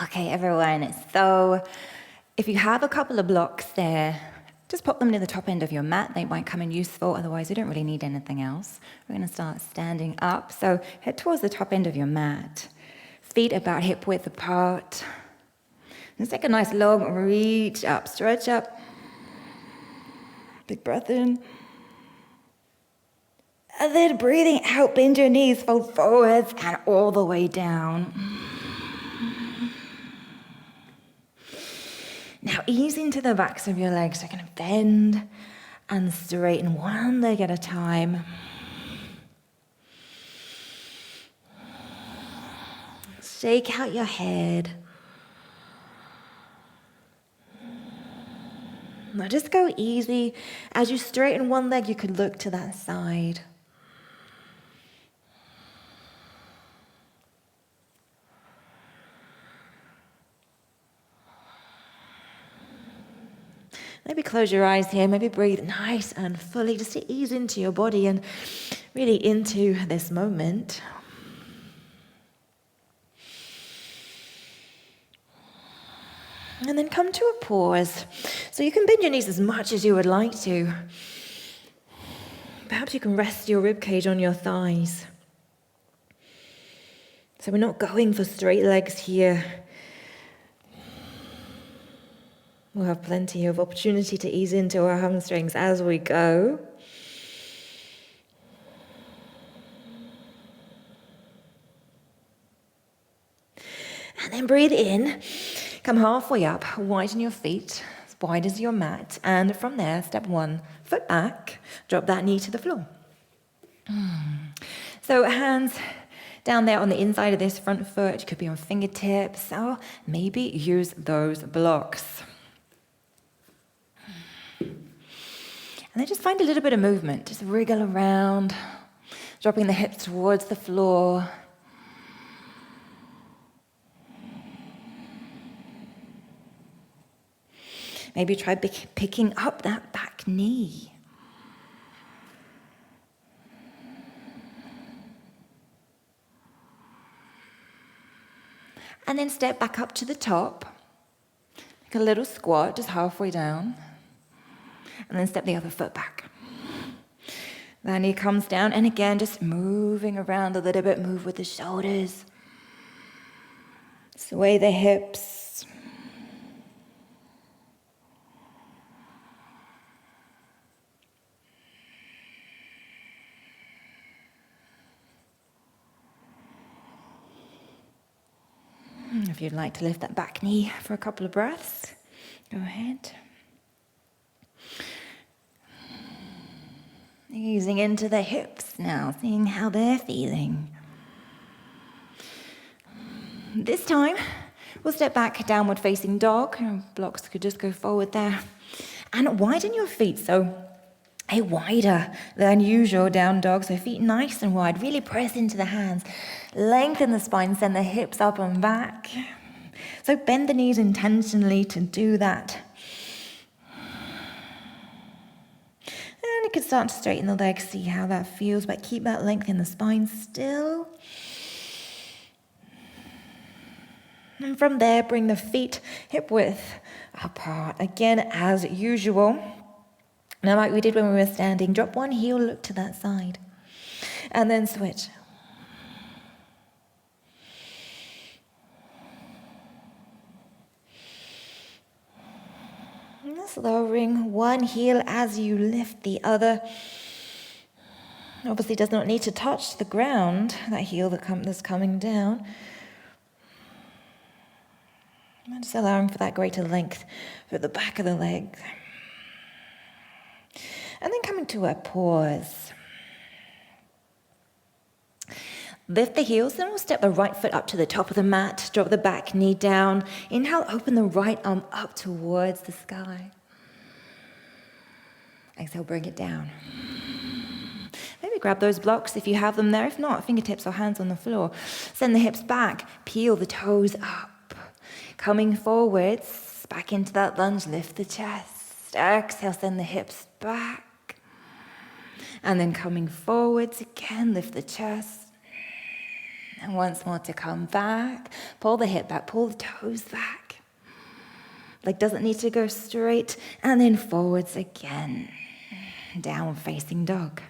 Okay, everyone, so if you have a couple of blocks there, just pop them near the top end of your mat. They might come in useful, otherwise you don't really need anything else. We're going to start standing up, so head towards the top end of your mat. Feet about hip width apart. Just take a nice long reach up, stretch up. Big breath in. And then breathing out, bend your knees, fold forwards and all the way down. Now ease into the backs of your legs. You're going to bend and straighten one leg at a time. Shake out your head. Now just go easy. As you straighten one leg, you could look to that side. Maybe close your eyes here, maybe breathe nice and fully, just to ease into your body and really into this moment. And then come to a pause. So you can bend your knees as much as you would like to. Perhaps you can rest your ribcage on your thighs. So we're not going for straight legs here. We'll have plenty of opportunity to ease into our hamstrings as we go. And then breathe in. Come halfway up, widen your feet, as wide as your mat. And from there, step one, foot back, drop that knee to the floor. So hands down there on the inside of this front foot. You could be on fingertips, or maybe use those blocks. And then just find a little bit of movement. Just wriggle around, dropping the hips towards the floor. Maybe try picking up that back knee. And then step back up to the top. Make a little squat, just halfway down. And then step the other foot back. That knee comes down, and again, just moving around a little bit. Move with the shoulders. Sway the hips. If you'd like to lift that back knee for a couple of breaths, go ahead. Easing into the hips now, seeing how they're feeling. This time, we'll step back, downward facing dog. Blocks could just go forward there. And widen your feet, so a wider than usual down dog. So feet nice and wide, really press into the hands. Lengthen the spine, send the hips up and back. So bend the knees intentionally to do that. And you can start to straighten the legs, see how that feels, but keep that length in the spine still. And from there, bring the feet hip width apart. Again, as usual. Now, like we did when we were standing, drop one heel, look to that side. And then switch. Just lowering one heel as you lift the other. Obviously does not need to touch the ground, that heel that's coming down. And just allowing for that greater length for the back of the leg. And then coming to a pause. Lift the heels, then we'll step the right foot up to the top of the mat, drop the back knee down. Inhale, open the right arm up towards the sky. Exhale, bring it down. Maybe grab those blocks if you have them there. If not, fingertips or hands on the floor. Send the hips back, peel the toes up. Coming forwards, back into that lunge, lift the chest. Exhale, send the hips back. And then coming forwards again, lift the chest. And once more to come back. Pull the hip back, pull the toes back. Leg doesn't need to go straight. And then forwards again. Downward facing dog.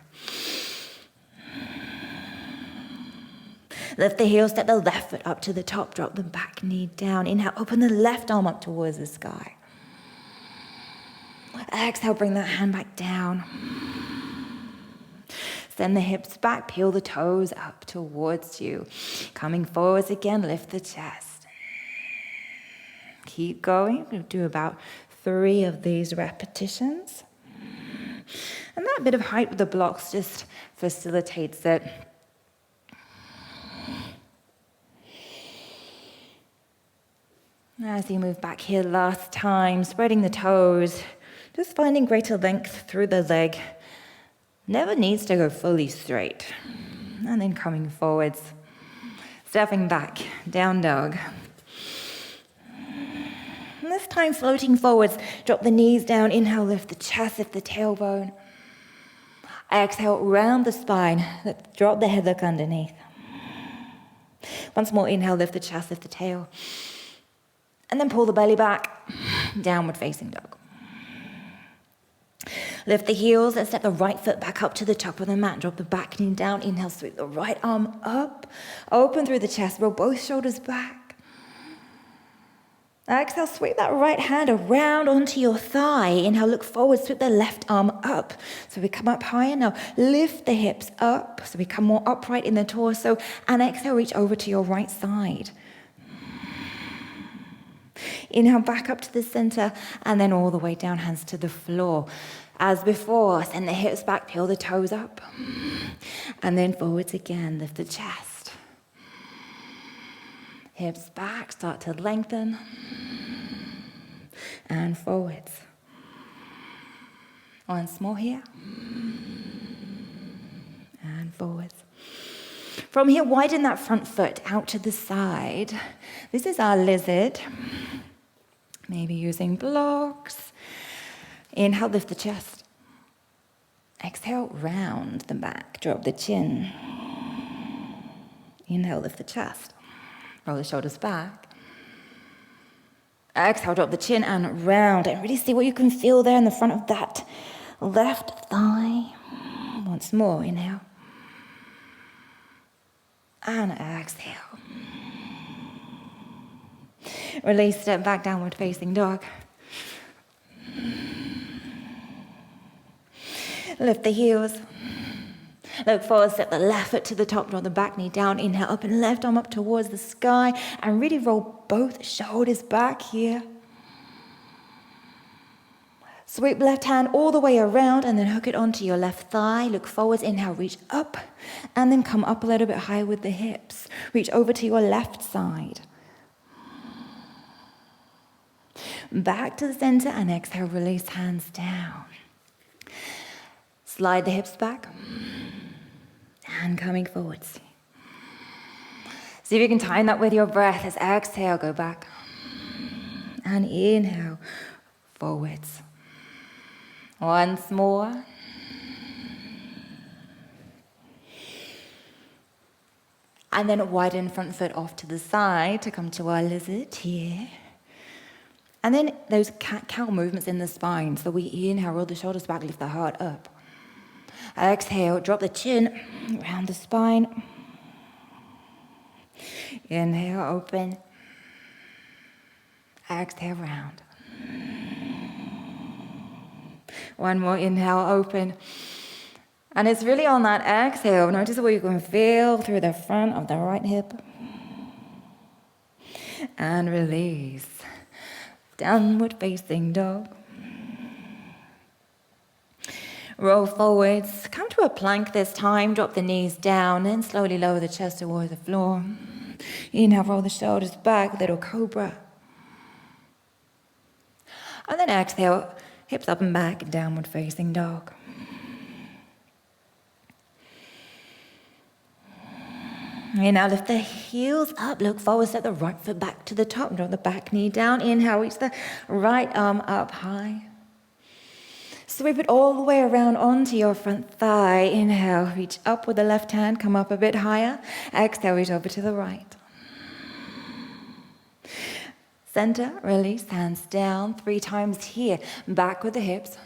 Lift the heels, step the left foot up to the top, drop the back knee down. Inhale, open the left arm up towards the sky. Exhale, bring that hand back down. Send the hips back, peel the toes up towards you. Coming forwards again, lift the chest. Keep going, we'll do about 3 of these repetitions. And that bit of height with the blocks just facilitates it. As you move back here last time, spreading the toes, just finding greater length through the leg. Never needs to go fully straight. And then coming forwards, stepping back, down dog. And this time floating forwards, drop the knees down, inhale, lift the chest, lift the tailbone. Exhale, round the spine, drop the head, look underneath. Once more, inhale, lift the chest, lift the tail. And then pull the belly back, downward facing dog. Lift the heels and step the right foot back up to the top of the mat. Drop the back knee down. Inhale, sweep the right arm up. Open through the chest, roll both shoulders back. Exhale, sweep that right hand around onto your thigh. Inhale, look forward, sweep the left arm up. So we come up higher now. Lift the hips up so we come more upright in the torso. And exhale, reach over to your right side. Inhale, back up to the center, and then all the way down, hands to the floor. As before, send the hips back, peel the toes up. And then forwards again, lift the chest. Hips back, start to lengthen. And forwards. Once more here. And forwards. From here, widen that front foot out to the side. This is our lizard. Maybe using blocks. Inhale, lift the chest. Exhale, round the back, drop the chin. Inhale, lift the chest. Roll the shoulders back. Exhale, drop the chin and round. And really see what you can feel there in the front of that left thigh. Once more, inhale. And exhale. Release, step back, downward facing dog. Lift the heels. Look forward, step the left foot to the top, draw the back knee down. Inhale, open left arm up towards the sky. And really roll both shoulders back here. Sweep left hand all the way around and then hook it onto your left thigh. Look forwards, inhale, reach up. And then come up a little bit higher with the hips. Reach over to your left side. Back to the center and exhale, release hands down. Slide the hips back. And coming forwards. See if you can time that with your breath. As exhale, go back. And inhale, forwards. Once more. And then widen front foot off to the side to come to our lizard here. And then those cat-cow movements in the spine. So we inhale, roll the shoulders back, lift the heart up. Exhale, drop the chin, round the spine. Inhale, open. Exhale, round. One more inhale, open. And it's really on that exhale. Notice what you can feel through the front of the right hip. And release. Downward facing dog. Roll forwards. Come to a plank this time. Drop the knees down. Then slowly lower the chest towards the floor. Inhale, roll the shoulders back. Little cobra. And then exhale. Hips up and back. Downward facing dog. Inhale, lift the heels up, look forward, step the right foot back to the top, draw the back knee down. Inhale, reach the right arm up high. Sweep it all the way around onto your front thigh. Inhale, reach up with the left hand, come up a bit higher. Exhale, reach over to the right. Center, release, hands down 3 times here. Back with the hips,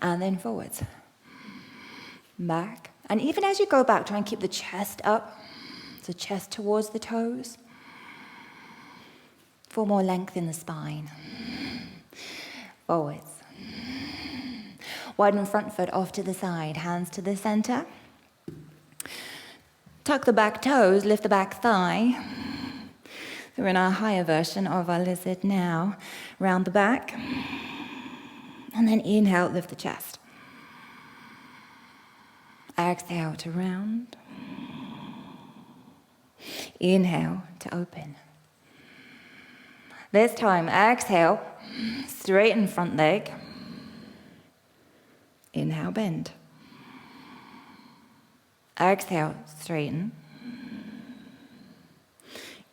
and then forwards. Back. And even as you go back, try and keep the chest up. So chest towards the toes. For more length in the spine. Forwards. Widen front foot off to the side, hands to the center. Tuck the back toes, lift the back thigh. We're in our higher version of our lizard now. Round the back. And then inhale, lift the chest. Exhale to round. Inhale to open. This time, exhale, straighten front leg. Inhale, bend. Exhale, straighten.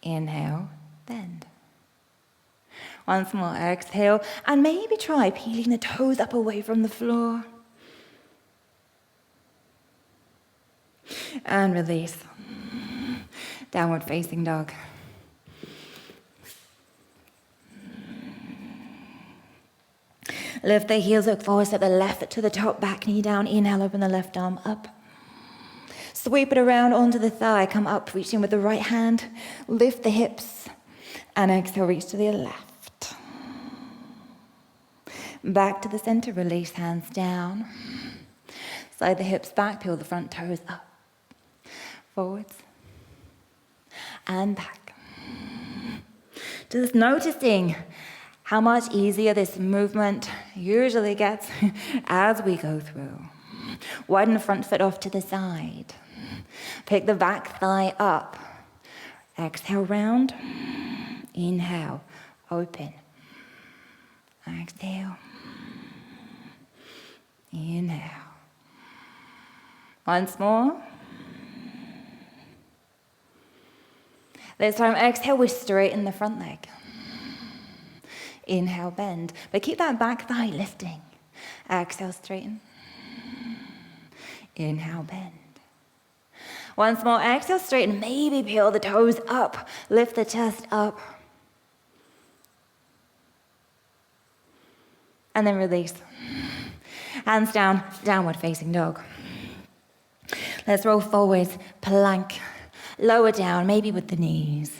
Inhale, bend. Once more, exhale, and maybe try peeling the toes up away from the floor. And release. Downward facing dog. Lift the heels, look forward, step the left foot to the top, back knee down. Inhale, open the left arm up. Sweep it around onto the thigh, come up, reach in with the right hand, lift the hips, and exhale, reach to the left. Back to the center, release, hands down. Slide the hips back, peel the front toes up. Forwards, and back. Just noticing how much easier this movement usually gets as we go through. Widen the front foot off to the side. Pick the back thigh up. Exhale, round. Inhale, open. Exhale. Inhale. Once more. This time, exhale, we straighten the front leg. Inhale, bend. But keep that back thigh lifting. Exhale, straighten. Inhale, bend. Once more, exhale, straighten. Maybe peel the toes up. Lift the chest up. And then release. Hands down, downward facing dog. Let's roll forwards, plank. Lower down, maybe with the knees.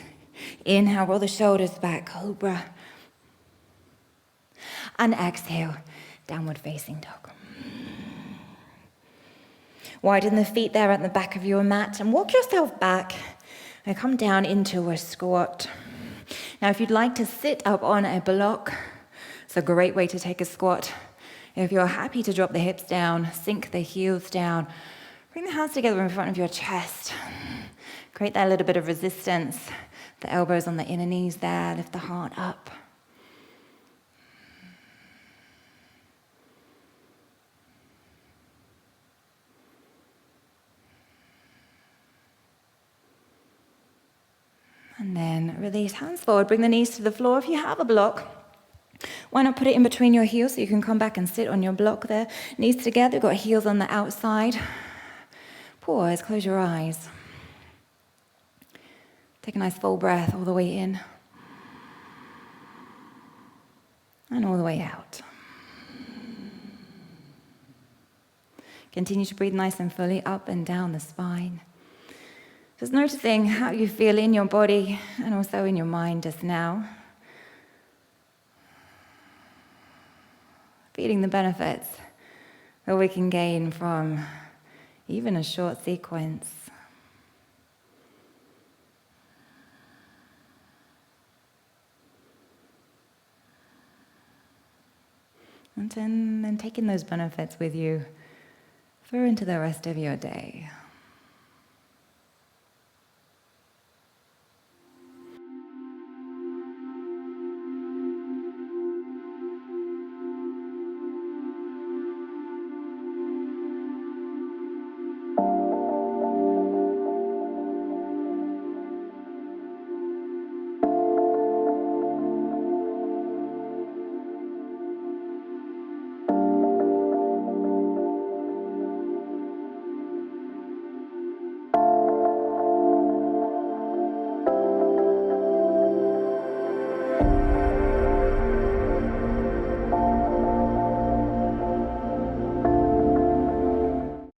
Inhale, roll the shoulders back, cobra. And exhale, downward facing dog. Widen the feet there at the back of your mat and walk yourself back and come down into a squat. Now, if you'd like to sit up on a block, it's a great way to take a squat. If you're happy to drop the hips down, sink the heels down, bring the hands together in front of your chest. Create that little bit of resistance. The elbows on the inner knees there, lift the heart up. And then release, hands forward, bring the knees to the floor. If you have a block, why not put it in between your heels so you can come back and sit on your block there. Knees together, got heels on the outside. Pause, close your eyes. Take a nice full breath all the way in. And all the way out. Continue to breathe nice and fully up and down the spine. Just noticing how you feel in your body and also in your mind just now. Feeling the benefits that we can gain from even a short sequence. And then taking those benefits with you through into the rest of your day.